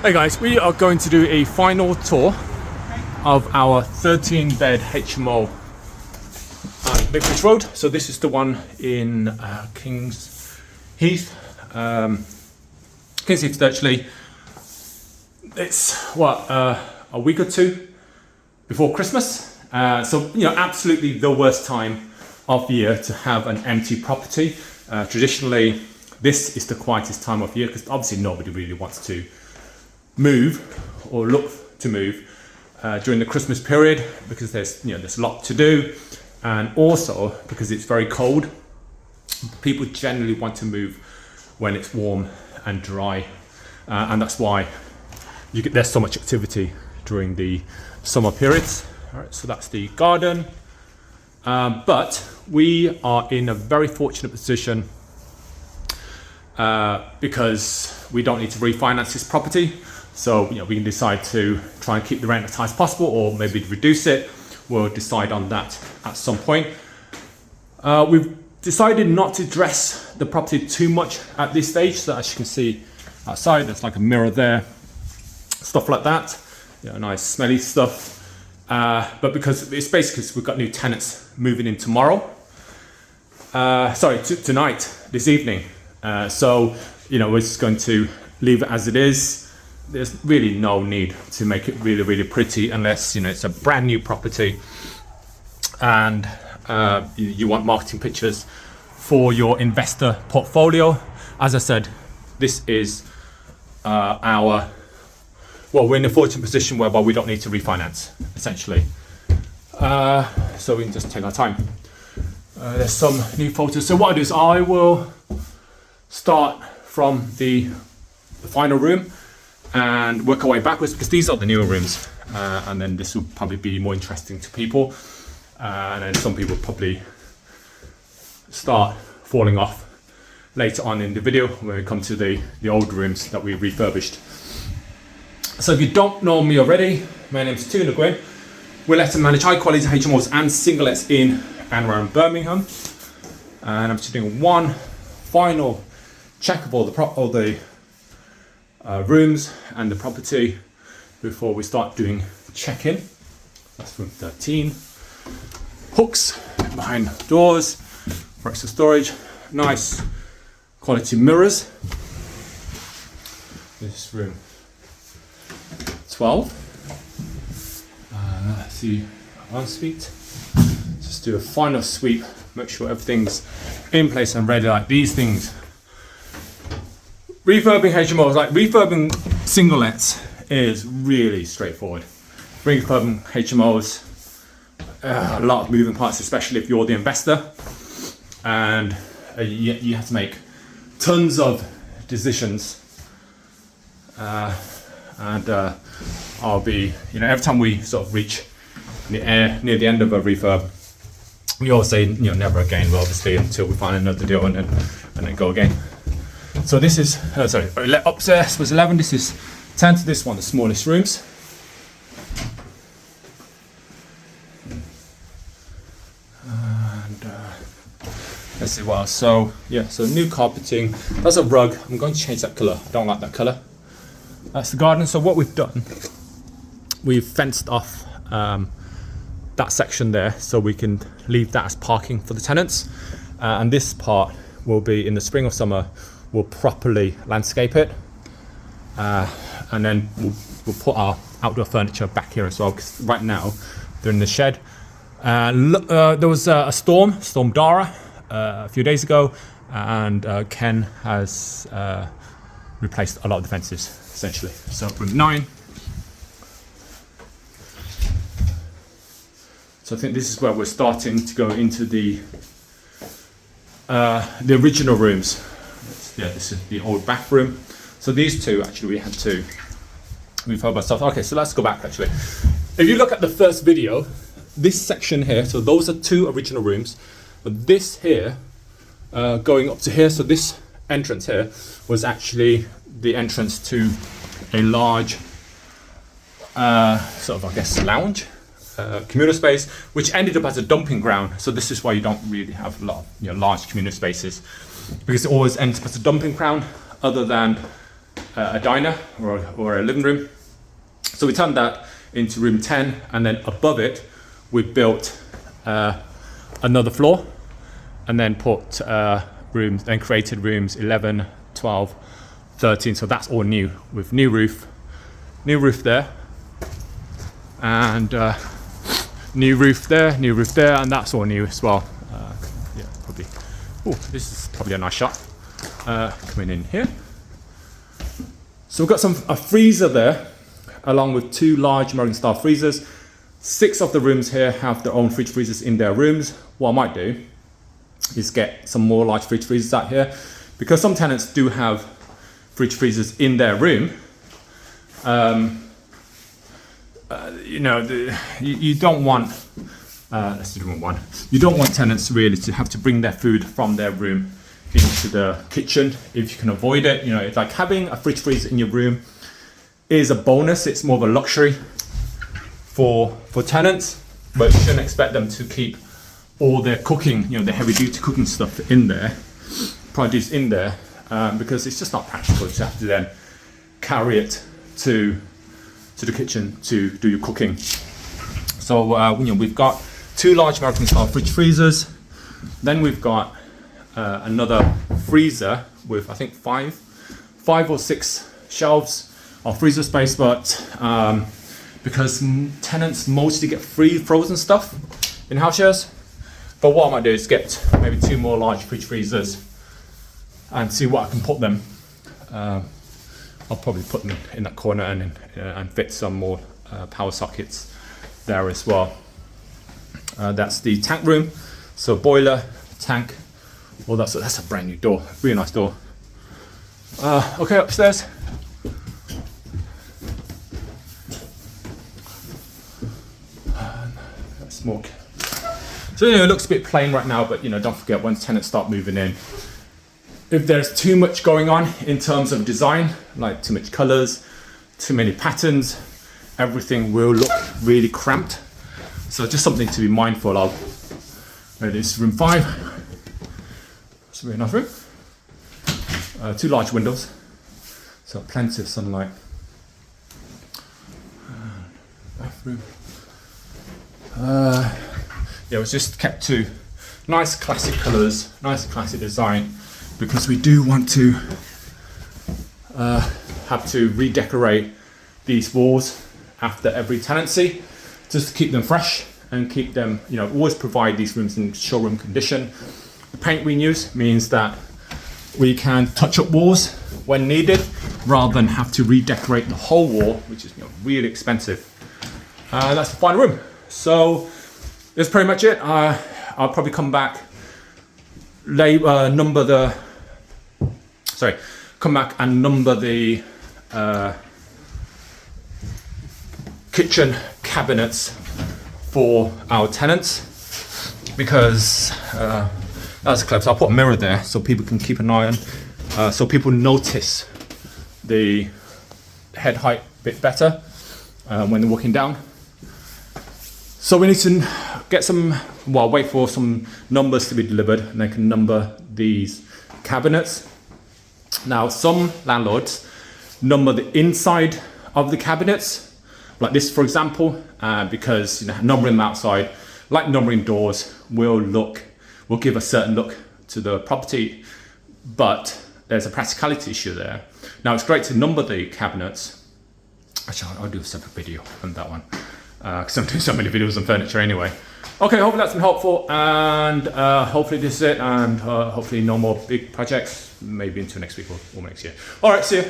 Hey guys, we are going to do a final tour of our 13-bed HMO at Vicarage Road. So this is the one in Kings Heath. Kings Heath actually, it's what, a week or two before Christmas. So, you know, absolutely the worst time of the year to have an empty property. Traditionally, this is the quietest time of year because obviously nobody really wants to move or look to move during the Christmas period because there's a lot to do, and also because it's very cold. People generally want to move when it's warm and dry, and that's why there's so much activity during the summer periods. All right, so that's the garden, but we are in a very fortunate position because we don't need to refinance this property. So we can decide to try and keep the rent as high as possible, or maybe reduce it. We'll decide on that at some point. We've decided not to dress the property too much at this stage. So as you can see outside, there's like a mirror there, stuff like that. Nice smelly stuff. But because it's basically we've got new tenants moving in tomorrow. Tonight, this evening. So we're just going to leave it as it is. There's really no need to make it really, really pretty unless it's a brand new property and you want marketing pictures for your investor portfolio. As I said, this is we're in a fortunate position whereby we don't need to refinance, essentially. So we can just take our time. There's some new photos. So what I do is I will start from the final room and work our way backwards because these are the newer rooms, and then this will probably be more interesting to people, and then some people probably start falling off later on in the video when we come to the old rooms that we refurbished. So if you don't know me already, my name is Nguyen. We let and manage high quality HMOs and singlets in and around Birmingham, and I'm just doing one final check of all the rooms and the property before we start doing check-in. That's room 13. Hooks behind doors for extra storage. Nice quality mirrors. This is room 12. The ensuite. Just do a final sweep. Make sure everything's in place and ready. Like these things. Refurbing HMOs, like refurbing singlets, is really straightforward. Refurbing HMOs, a lot of moving parts, especially if you're the investor, and you have to make tons of decisions. I'll be, every time we sort of reach near the end of a refurb, we always say, never again. Well, obviously, until we find another deal and then go again. So this is, upstairs was 11, this is 10 to this one, the smallest rooms. And let's see what else. So new carpeting, that's a rug. I'm going to change that colour, I don't like that colour. That's the garden. So what we've done, we've fenced off that section there so we can leave that as parking for the tenants. And this part will be in the spring or summer, we'll properly landscape it, and then we'll put our outdoor furniture back here as well, because right now they're in the shed. There was a storm Dara, a few days ago, and Ken has replaced a lot of the fences, essentially. So room 9. So I think this is where we're starting to go into the original rooms. This is the old back room. So these two, actually, we had to refurb ourselves. Okay, so let's go back, actually. If you look at the first video, this section here, so those are 2 original rooms, but this here, going up to here, so this entrance here was actually the entrance to a large, lounge, communal space, which ended up as a dumping ground. So this is why you don't really have a lot of large communal spaces, because it always ends up as a dumping ground, other than a diner or a living room. So we turned that into room 10, and then above it we built another floor, and then put rooms, then created rooms 11, 12, 13. So that's all new, with new roof there, and new roof there, and that's all new as well. Yeah, probably. Oh, this is probably a nice shot. Coming in here. So we've got a freezer there, along with 2 large American style freezers. 6 of the rooms here have their own fridge freezers in their rooms. What I might do is get some more large fridge freezers out here, because some tenants do have fridge freezers in their room. You know, you don't want, let's do room 1. You don't want tenants really to have to bring their food from their room into the kitchen if you can avoid it. You know, it's like having a fridge freezer in your room is a bonus. It's more of a luxury for tenants, but you shouldn't expect them to keep all their cooking, you know, the heavy duty cooking stuff in there, produce in there, because it's just not practical to have to then carry it to the kitchen to do your cooking. So you know, we've got 2 large American style fridge freezers. Then we've got another freezer with, I think, 5 or 6 shelves of freezer space, but because tenants mostly get free frozen stuff in house shares. But what I might do is get maybe 2 more large fridge freezers and see what I can put them. I'll probably put them in that corner and fit some more power sockets there as well. That's the tank room. So boiler, tank. Well, that's a brand new door. Really nice door. Okay, upstairs. Smoke. So you know, it looks a bit plain right now, but you know, don't forget, once tenants start moving in, if there's too much going on in terms of design, like too much colors, too many patterns, everything will look really cramped. So just something to be mindful of. This is room 5. It's a really nice room. 2 large windows, so plenty of sunlight. Bathroom. Yeah, it was just kept to nice classic colours, nice classic design, because we do want to have to redecorate these walls after every tenancy, just to keep them fresh and keep them, you know, always provide these rooms in showroom condition. The paint we use means that we can touch up walls when needed, rather than have to redecorate the whole wall, which is, you know, really expensive. That's the final room. So that's pretty much it. I'll probably come back, come back and number the kitchen cabinets for our tenants, because that's clever. So I'll put a mirror there so people can keep an eye on, so people notice the head height a bit better when they're walking down. So we need to get wait for some numbers to be delivered, and they can number these cabinets. Now, some landlords number the inside of the cabinets, like this, for example, because, you know, numbering them outside, like numbering doors, will give a certain look to the property, but there's a practicality issue there. Now, it's great to number the cabinets. Actually, I'll do a separate video on that one, because I'm doing so many videos on furniture anyway. Okay, hopefully that's been helpful, and hopefully this is it, and hopefully no more big projects, maybe until next week or next year. All right, see you.